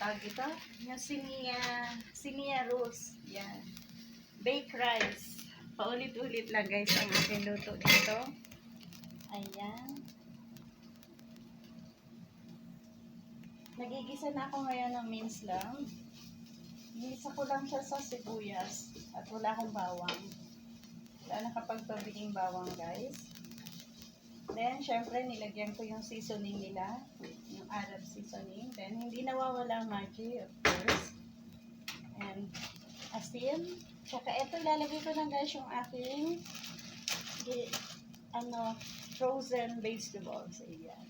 tawag ito? Yung sinia rolls. Yan. Baked rice. Paulit-ulit lang guys ang aking luto dito. Ayan. Nagigisa na ako ngayon ng mince lang. Ginisa ko lang siya sa sibuyas at wala akong bawang. Wala nakapagpabiging bawang guys. Then, syempre, nilagyan ko yung seasoning nila. Yung Arab seasoning. Then, hindi nawawala ang Maggi, of course. And, asin. Tsaka, ito, ilalagay ko lang guys yung aking frozen vegetables. Ayan.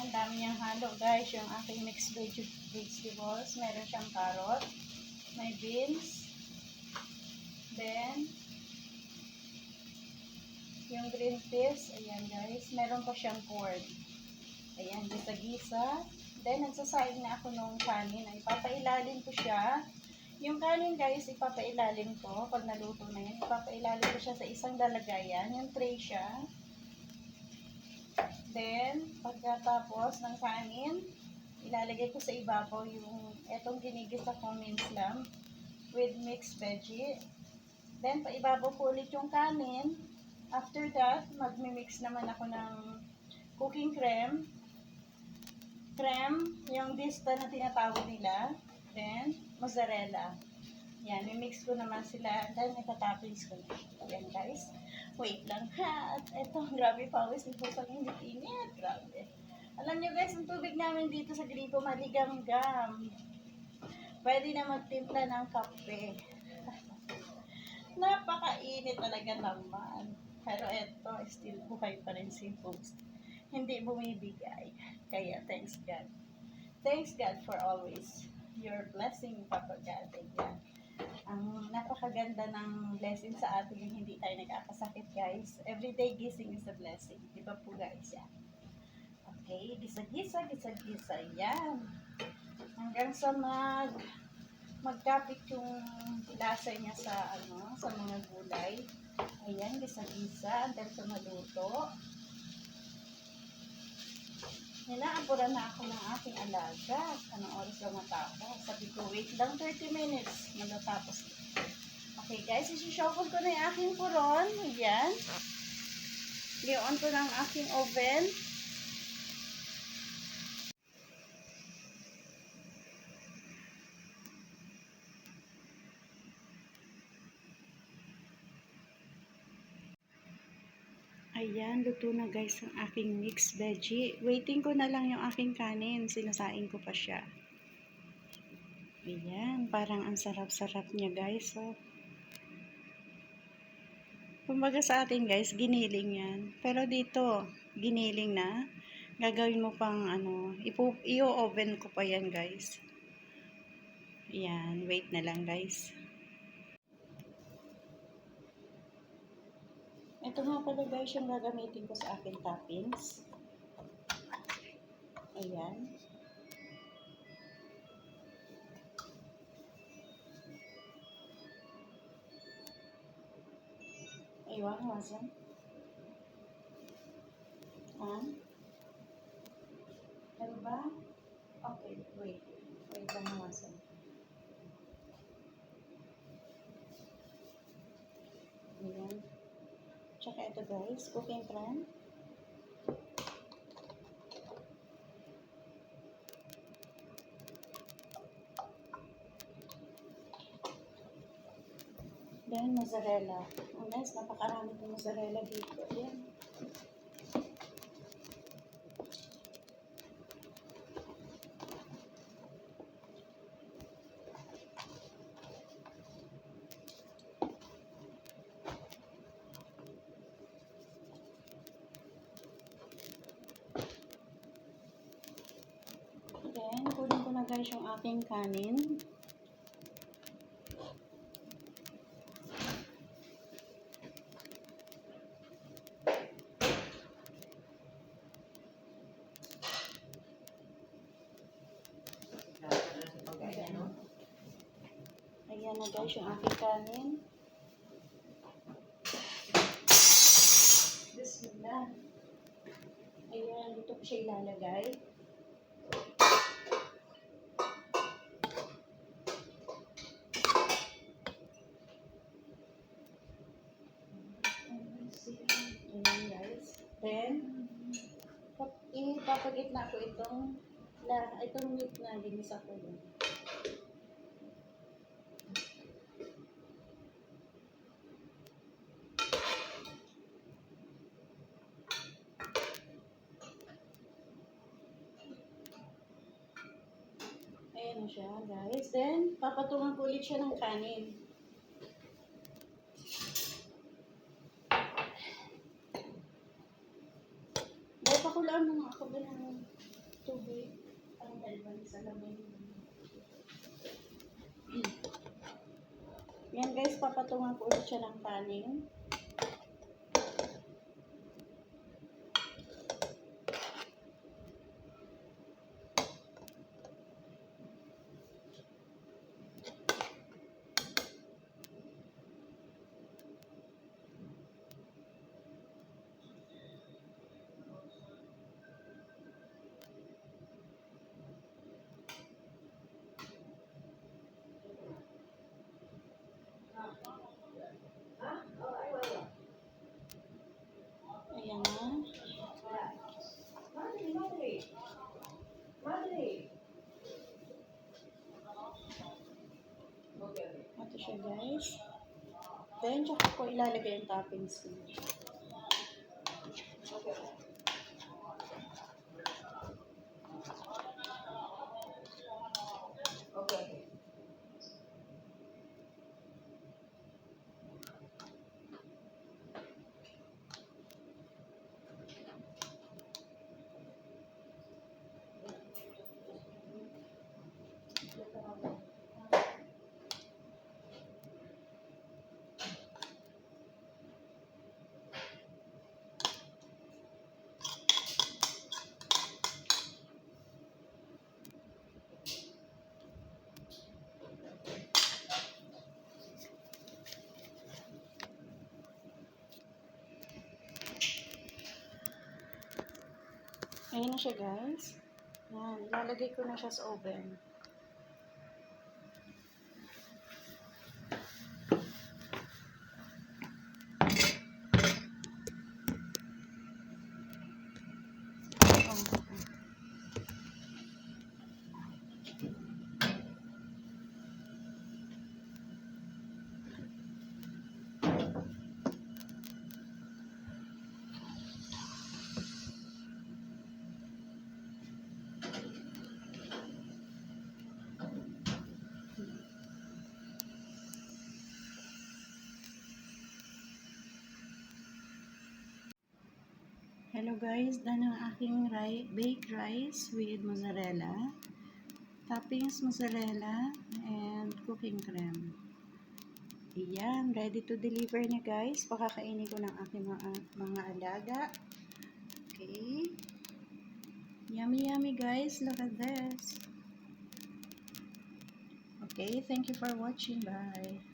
Ang dami niyang halo guys, yung aking mixed vegetables. Meron siyang carrot, may beans, then yung green peas, ayan guys, meron pa siyang corn. Ayan, gisa-gisa. Then nagsasaing na ako nung kanin, ay ipapailalim ko siya. Yung kanin guys, ipapailalim ko, pag naluto na yan, ipapailalim ko siya sa isang lalagayan, yung tray siya. Then, pagkatapos ng kanin, ilalagay ko sa ibabaw yung etong ginigisa kong mince lamb with mixed veggie. Then, paibabaw ko ulit yung kanin. After that, magmi-mix naman ako ng cooking cream. Yung dista na tinatawag nila. Then, mozzarella. Yan, mimix ko naman sila. Then, itatoppings ko na. Yan guys. Wait lang ha. At eto, grabe pawis ni Pusang init-init. Grabe. Alam nyo guys, ang tubig namin dito sa gripo maligamgam. Pwede na magtimpla ng kape. Napakainit talaga naman. Pero eto, still buhay pa rin si Post. Hindi bumibigay. Kaya thanks God. Thanks God for always your blessing, Papa God. Ayan. Ang napakaganda ng blessing sa atin yung hindi tayo nagkakasakit guys. Everyday gising is a blessing. Di ba po guys? Yan. Okay, gisa-gisa. Yan. Hanggang sa magkapit yung lasa niya sa sa mga gulay. Ayan, gisa-gisa until sa maluto. Nilaapuran na ako ng aking alaga. Anong oras lang matapos? Sabi ko, wait lang 30 minutes. Malatapos. Okay guys, isi-shuffle ko na yung aking puron. Ayan. I-on ko ng aking oven. Ayan, luto na guys ang aking mixed veggie. Waiting ko na lang yung aking kanin. Sinasaing ko pa siya. Ayan, parang ang sarap-sarap niya guys. Oh. Kumbaga sa atin guys, giniling yan. Pero dito, giniling na. Gagawin mo pang i-oven ko pa yan guys. Ayan, wait na lang guys. Ito nga pala guys yung gagamitin ko sa aking toppings. Ayan. Ayun, wasan. Ano ba? Okay, wait. Wait lang wasan. Ayan. Tsaka ito guys, cooking plan. Then, mozzarella. Oh guys, napakarami ng mozzarella dito. Ayan. Then, kunin ko na guys yung aking kanin. Ayan na guys yung aking kanin. siya ilalagay. Ayan guys. Then, ipapagitna ko itong meat na ginisa ko yun. Ayan na siya guys. Then, papatungan ko ulit siya ng kanin. Dahil pakulaan mo nga ako ba ng tubig. Ang dalban sa lamay. Yan guys, papatungan ko ulit siya ng kanin. Ayan na. Ito siya guys. Then, tsaka ko ilalagay yung toppings ko. Okay. Ayan na siya guys. Yan, ilalagay ko na siya sa oven. Hello guys, done ang aking baked rice with mozzarella, toppings mozzarella, and cooking cream. Ayan, ready to deliver na guys. Pakakainin ko ng aking mga alaga. Okay. Yummy yummy guys, look at this. Okay, thank you for watching. Bye.